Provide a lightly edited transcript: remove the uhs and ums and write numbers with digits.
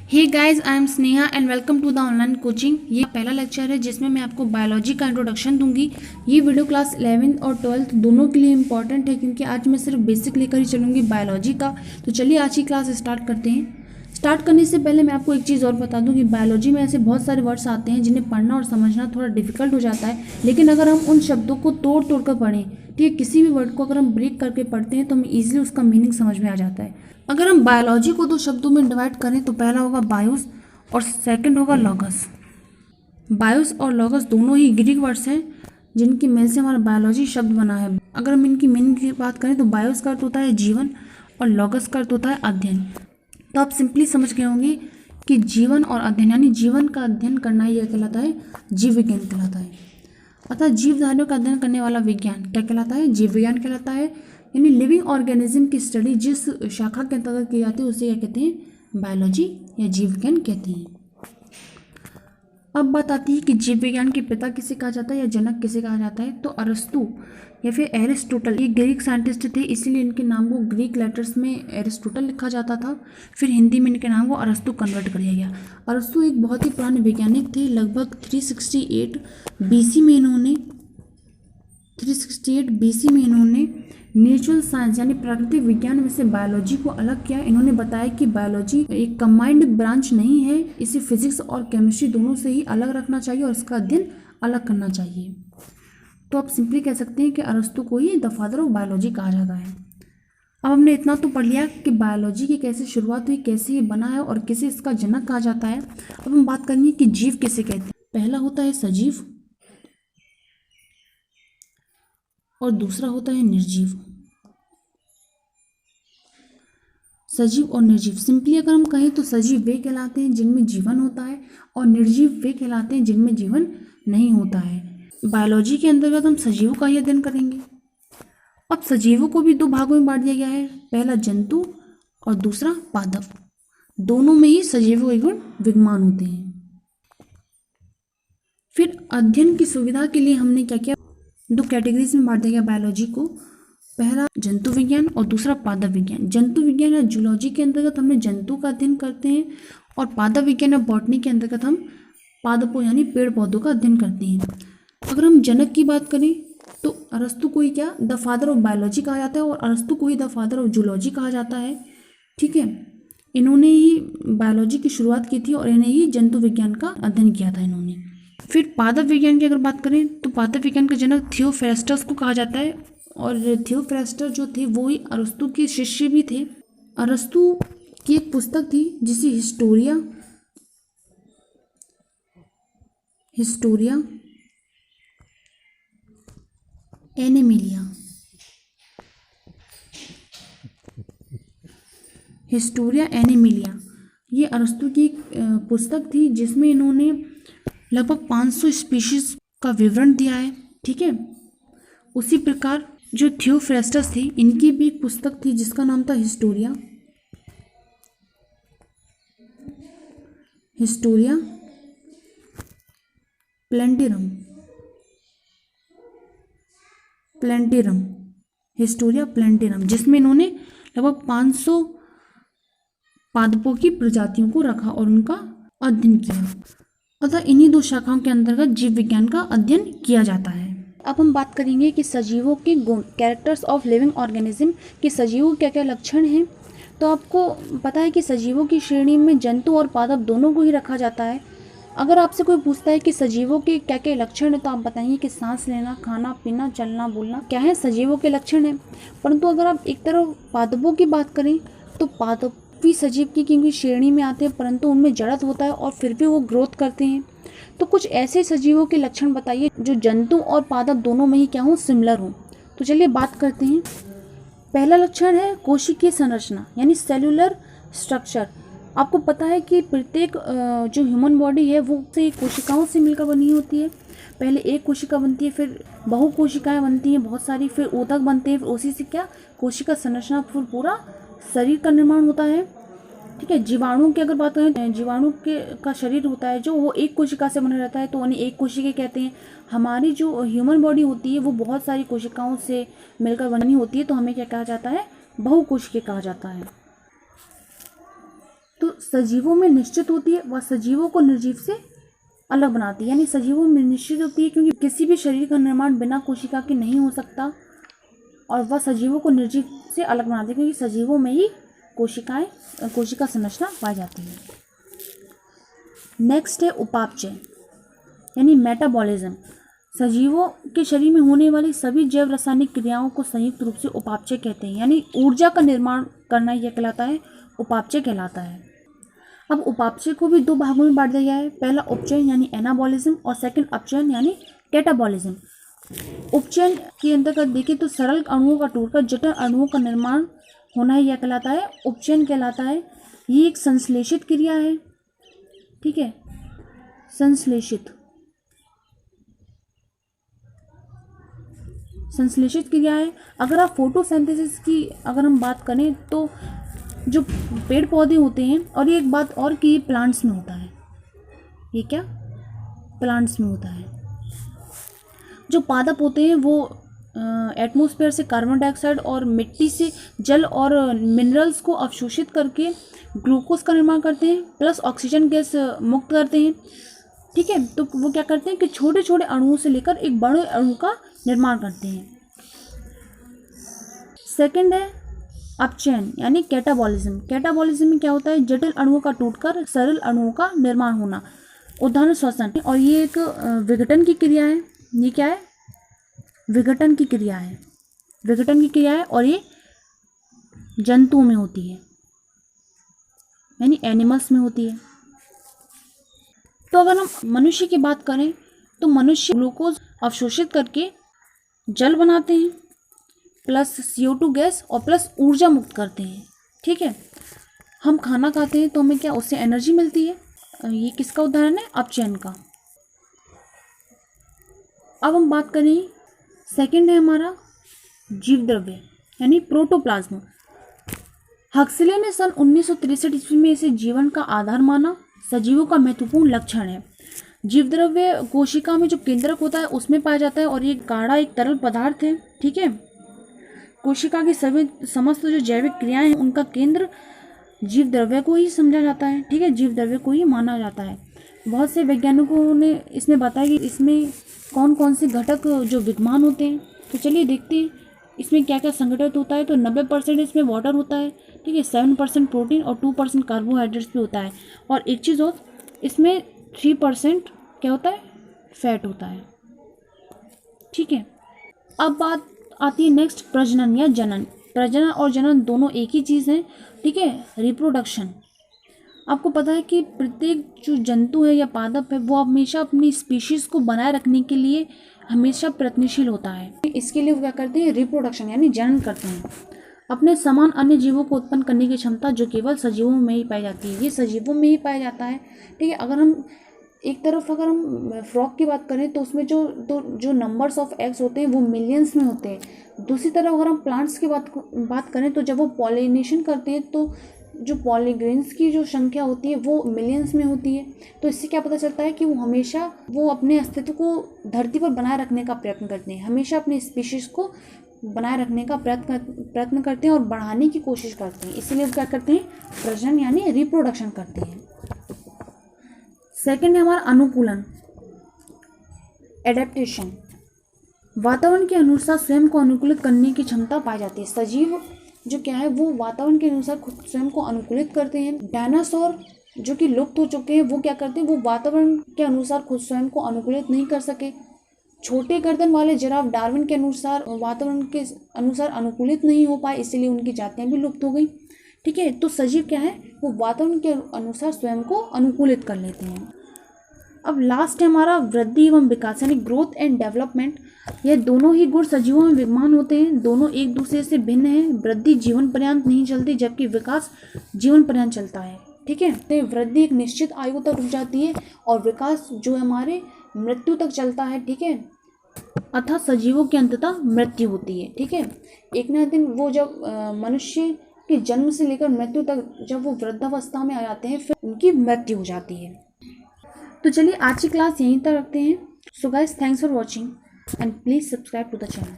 Hey guys, I am Sneha and welcome to the online coaching. ये पहला lecture है जिसमें मैं आपको बायोलॉजी का इंट्रोडक्शन दूंगी। ये वीडियो क्लास 11th और 12th दोनों के लिए इंपॉर्टेंट है क्योंकि आज मैं सिर्फ बेसिक लेकर ही चलूँगी बायोलॉजी का। तो चलिए आज की क्लास स्टार्ट करते हैं। स्टार्ट करने से पहले मैं आपको एक चीज़ और बता दूं कि बायोलॉजी में ऐसे बहुत सारे वर्ड्स आते हैं जिन्हें पढ़ना और समझना थोड़ा डिफिकल्ट हो जाता है, लेकिन अगर हम उन शब्दों को तोड़ तोड़ कर पढ़ें, ठीक है, किसी भी वर्ड को अगर हम ब्रेक करके पढ़ते हैं तो हमें ईजिली उसका मीनिंग समझ में आ जाता है। अगर हम बायोलॉजी को दो शब्दों में डिवाइड करें तो पहला होगा बायोस और सेकंड होगा लॉगस। बायोस और लॉगस दोनों ही ग्रीक वर्ड्स हैं जिनकी मेल से हमारा बायोलॉजी शब्द बना है। अगर हम इनकी मीनिंग की बात करें तो बायोस का अर्थ होता है जीवन और लॉगस का अर्थ होता है अध्ययन। तो आप सिंपली समझ गए होंगे कि जीवन और अध्ययन यानी जीवन का अध्ययन करना ही कहलाता है जीव विज्ञान कहलाता है। अतः जीवधारियों का अध्ययन करने वाला विज्ञान क्या कहलाता है? जीव विज्ञान कहलाता है। यानी लिविंग ऑर्गेनिज्म की स्टडी जिस शाखा के अंतर्गत की जाती है उसे क्या कहते हैं? बायोलॉजी या जीव विज्ञान कहते हैं। अब बात आती है कि जीव विज्ञान के पिता किसे कहा जाता है या जनक किसे कहा जाता है। तो अरस्तु या फिर एरिस्टोटल, ये ग्रीक साइंटिस्ट थे, इसीलिए इनके नाम को ग्रीक लेटर्स में एरिस्टोटल लिखा जाता था। फिर हिंदी में इनके नाम को अरस्तु कन्वर्ट कर दिया गया। अरस्तु एक बहुत ही पुराने वैज्ञानिक थे। लगभग 368 बीसी में इन्होंने नेचुरल साइंस यानी प्राकृतिक विज्ञान में से बायोलॉजी को अलग किया। इन्होंने बताया कि बायोलॉजी एक कंबाइंड ब्रांच नहीं है, इसे फिजिक्स और केमिस्ट्री दोनों से ही अलग रखना चाहिए और इसका अध्ययन अलग करना चाहिए। तो आप सिंपली कह सकते हैं कि अरस्तु को ही द फादर ऑफ बायोलॉजी कहा जाता है। अब हमने इतना तो पढ़ लिया कि बायोलॉजी की कैसे शुरुआत हुई, कैसे ये बना है और किसे इसका जनक कहा जाता है। अब हम बात करेंगे कि जीव किसे कहते हैं। पहला होता है सजीव और दूसरा होता है निर्जीव। सजीव और निर्जीव, सिंपली अगर हम कहें तो सजीव वे कहलाते हैं जिनमें जीवन होता है और निर्जीव वे कहलाते हैं जिनमें जीवन नहीं होता है। बायोलॉजी के अंतर्गत हम सजीवों का ही अध्ययन करेंगे। अब सजीवों को भी दो भागों में बांट दिया गया है, पहला जंतु और दूसरा पादप। दोनों में ही सजीवों के गुण विद्यमान होते हैं। फिर अध्ययन की सुविधा के लिए हमने क्या किया, दो कैटेगरीज में बांट दिया गया बायोलॉजी को, पहला जंतु विज्ञान और दूसरा पादप विज्ञान। जंतु विज्ञान या जूलॉजी के अंतर्गत हमने जंतु का अध्ययन करते हैं और पादप विज्ञान या बॉटनी के अंतर्गत हम पादपों यानी पेड़ पौधों का अध्ययन करते हैं। अगर हम जनक की बात करें तो अरस्तु को ही क्या द फादर ऑफ बायोलॉजी कहा जाता है और अरस्तु को ही द फादर ऑफ जूलॉजी कहा जाता है। ठीक है, इन्होंने ही बायोलॉजी की शुरुआत की थी और इन्हें ही जंतु विज्ञान का अध्ययन किया था इन्होंने। फिर पादप विज्ञान की अगर बात करें तो पादप विज्ञान के जनक थियोफ्रेस्टस को कहा जाता है और थियोफ्रेस्टस जो थे वो ही अरस्तु के शिष्य भी थे। अरस्तु की एक पुस्तक थी जिसे हिस्टोरिया एनिमिलिया, ये अरस्तु की एक पुस्तक थी जिसमें इन्होंने लगभग 500 स्पीशीज का विवरण दिया है। ठीक है, उसी प्रकार जो थियोफ्रेस्टस थे इनकी भी एक पुस्तक थी जिसका नाम था हिस्टोरिया प्लेंटेरम, जिसमें इन्होंने लगभग 500 पादपों की प्रजातियों को रखा और उनका अध्ययन किया। अतः इन्हीं दो शाखाओं के अंतर्गत जीव विज्ञान का अध्ययन किया जाता है। अब हम बात करेंगे कि सजीवों के गुण, कैरेक्टर्स ऑफ लिविंग ऑर्गेनिज्म, कि सजीवों के क्या क्या लक्षण हैं। तो आपको पता है कि सजीवों की श्रेणी में जंतु और पादप दोनों को ही रखा जाता है। अगर आपसे कोई पूछता है कि सजीवों के क्या क्या लक्षण है तो आप बताएंगे कि सांस लेना, खाना पीना, चलना बोलना क्या है सजीवों के लक्षण है। परंतु अगर आप एक तरफ पादपों की बात करें तो पादप भी सजीव की क्योंकि श्रेणी में आते हैं, परंतु उनमें जड़त्व होता है और फिर भी वो ग्रोथ करते हैं। तो कुछ ऐसे सजीवों के लक्षण बताइए जो जंतु और पादप दोनों में ही क्या हो, सिमिलर हो। तो चलिए बात करते हैं। पहला लक्षण है कोशिकीय संरचना यानी सेल्यूलर स्ट्रक्चर। आपको पता है कि प्रत्येक जो ह्यूमन बॉडी है वो से कोशिकाओं से मिलकर बनी होती है। पहले एक कोशिका बनती है, फिर बहु कोशिकाएं बनती हैं बहुत सारी, फिर ऊतक बनते हैं, फिर उसी से क्या कोशिका संरचना, फिर पूरा शरीर का निर्माण होता है। ठीक है, जीवाणु की अगर बात करें, जीवाणु के का शरीर होता है जो वो एक कोशिका से बना रहता है तो उन्हें एक कोशिका कहते हैं। हमारी जो ह्यूमन बॉडी होती है वो बहुत सारी कोशिकाओं से मिलकर बनी होती है तो हमें क्या कहा जाता है, बहुकोशिकीय कहा जाता है। तो सजीवों में निश्चित होती है, वह सजीवों को निर्जीव से अलग बनाती है। यानी सजीवों में निश्चित होती है क्योंकि किसी भी शरीर का निर्माण बिना कोशिका के नहीं हो सकता, और वह सजीवों को निर्जीव से अलग बनाती है क्योंकि सजीवों में ही कोशिका संरचना पाई जाती है। नेक्स्ट है उपापचय यानी मेटाबॉलिज्म। सजीवों के शरीर में होने वाली सभी जैव रासायनिक क्रियाओं को संयुक्त रूप से उपापचय कहते हैं। यानी ऊर्जा का निर्माण करना यह कहलाता है, उपापचय कहलाता है। अब उपापचय को भी दो भागों में बांट दिया गया है। पहला उपचयन यानी एनाबॉलिज्म और सेकंड अपचयन यानी कैटाबॉलिज्म। उपचयन के अंतर्गत देखें तो सरल अणुओं का टूटकर जटिल अणुओं का निर्माण होना ही यह कहलाता है, उपचयन कहलाता है। ये एक संश्लेषित क्रिया है, ठीक है, संश्लेषित क्रिया है। अगर आप फोटोसिंथेसिस की अगर हम बात करें तो जो पेड़ पौधे होते हैं, और ये एक बात और कि ये प्लांट्स में होता है, ये क्या प्लांट्स में होता है। जो पादप होते हैं वो एटमॉस्फेयर से कार्बन डाइऑक्साइड और मिट्टी से जल और मिनरल्स को अवशोषित करके ग्लूकोज का निर्माण करते हैं, प्लस ऑक्सीजन गैस मुक्त करते हैं, ठीक है। तो वो क्या करते हैं कि छोटे छोटे अणुओं से लेकर एक बड़े अणु का निर्माण करते हैं। सेकंड है अपचयन यानी कैटाबॉलिज्म। कैटाबॉलिज्म में क्या होता है, जटिल अणुओं का टूटकर सरल अणुओं का निर्माण होना, उदाहरण श्वसन, और ये एक विघटन की क्रिया है। ये क्या है, विघटन की क्रिया है, विघटन की क्रिया है, और ये जंतुओं में होती है यानी एनिमल्स में होती है। तो अगर हम मनुष्य की बात करें तो मनुष्य ग्लूकोज अवशोषित करके जल बनाते हैं, प्लस CO2 गैस और प्लस ऊर्जा मुक्त करते हैं, ठीक है। हम खाना खाते हैं तो हमें क्या, उससे एनर्जी मिलती है। ये किसका उदाहरण है, अपचयन का। अब हम बात करें, सेकंड है हमारा जीव द्रव्य यानी प्रोटोप्लाज्म। हक्सले ने सन 1963 ईस्वी में इसे जीवन का आधार माना, सजीवों का महत्वपूर्ण लक्षण है। जीव द्रव्य कोशिका में जो केंद्रक होता है उसमें पाया जाता है, और ये गाढ़ा एक तरल पदार्थ है, ठीक है। कोशिका की सभी समस्त जो जैविक क्रियाएं हैं उनका केंद्र जीव द्रव्य को ही समझा जाता है, ठीक है, जीव द्रव्य को ही माना जाता है। बहुत से वैज्ञानिकों ने इसमें बताया कि इसमें कौन कौन से घटक जो विद्यमान होते हैं। तो चलिए देखते हैं इसमें क्या क्या संगठित होता है। तो 90% इसमें वाटर होता है, ठीक है, 7% प्रोटीन और 2% कार्बोहाइड्रेट्स भी होता है, और एक चीज़ और, इसमें 3% क्या होता है, फैट होता है, ठीक है। अब बात आती है नेक्स्ट प्रजनन या जनन। प्रजनन और जनन दोनों एक ही चीज़ है, ठीक है, रिप्रोडक्शन। आपको पता है कि प्रत्येक जो जंतु है या पादप है वो हमेशा अपनी स्पीशीज को बनाए रखने के लिए हमेशा प्रयत्नशील होता है। इसके लिए वो क्या करते हैं, रिप्रोडक्शन यानी जनन करते हैं। अपने समान अन्य जीवों को उत्पन्न करने की क्षमता जो केवल सजीवों में ही पाई जाती है, ये सजीवों में ही पाया जाता है, ठीक है। अगर हम एक तरफ अगर हम फ्रॉग की बात करें तो उसमें जो नंबर्स ऑफ एग्स होते हैं वो मिलियंस में होते हैं। दूसरी तरफ अगर हम प्लांट्स की बात करें तो जब वो पॉलिनेशन करते हैं तो जो पॉलीग्रेन्स की जो संख्या होती है वो मिलियंस में होती है। तो इससे क्या पता चलता है कि वो हमेशा वो अपने अस्तित्व को धरती पर बनाए रखने का प्रयत्न करते हैं, हमेशा अपनी स्पीशीज को बनाए रखने का प्रयत्न करते हैं और बढ़ाने की कोशिश करते हैं। इसीलिए वो क्या करते हैं, प्रजनन यानी रिप्रोडक्शन करते हैं। सेकंड है हमारा अनुकूलन, एडेप्टेशन। वातावरण के अनुसार स्वयं को अनुकूलित करने की क्षमता पाई जाती है। सजीव जो क्या है वो वातावरण के अनुसार खुद स्वयं को अनुकूलित करते हैं। डायनासोर जो कि लुप्त हो चुके हैं वो क्या करते हैं, वो वातावरण के अनुसार खुद स्वयं को अनुकूलित नहीं कर सके। छोटे गर्दन वाले जिराफ डार्विन के अनुसार वातावरण के अनुसार अनुकूलित नहीं हो पाए, इसीलिए उनकी जातियां भी लुप्त हो गई, ठीक है। तो सजीव क्या है, वो वातावरण के अनुसार स्वयं को अनुकूलित कर लेते हैं। अब लास्ट है हमारा वृद्धि एवं विकास यानी ग्रोथ एंड डेवलपमेंट। यह दोनों ही गुण सजीवों में विद्यमान होते हैं, दोनों एक दूसरे से भिन्न हैं। वृद्धि जीवन पर्यंत नहीं चलती जबकि विकास जीवन पर्यंत चलता है, ठीक है। तो वृद्धि एक निश्चित आयु तक रुक जाती है और विकास जो हमारे मृत्यु तक चलता है, ठीक है, अतः सजीवों की अंततः मृत्यु होती है, ठीक है। एक ना दिन वो जब मनुष्य के जन्म से लेकर मृत्यु तक जब वो वृद्धावस्था में आ जाते हैं फिर उनकी मृत्यु हो जाती है। तो चलिए आज की क्लास यहीं तक रखते हैं। So guys, thanks for watching and please subscribe to the channel.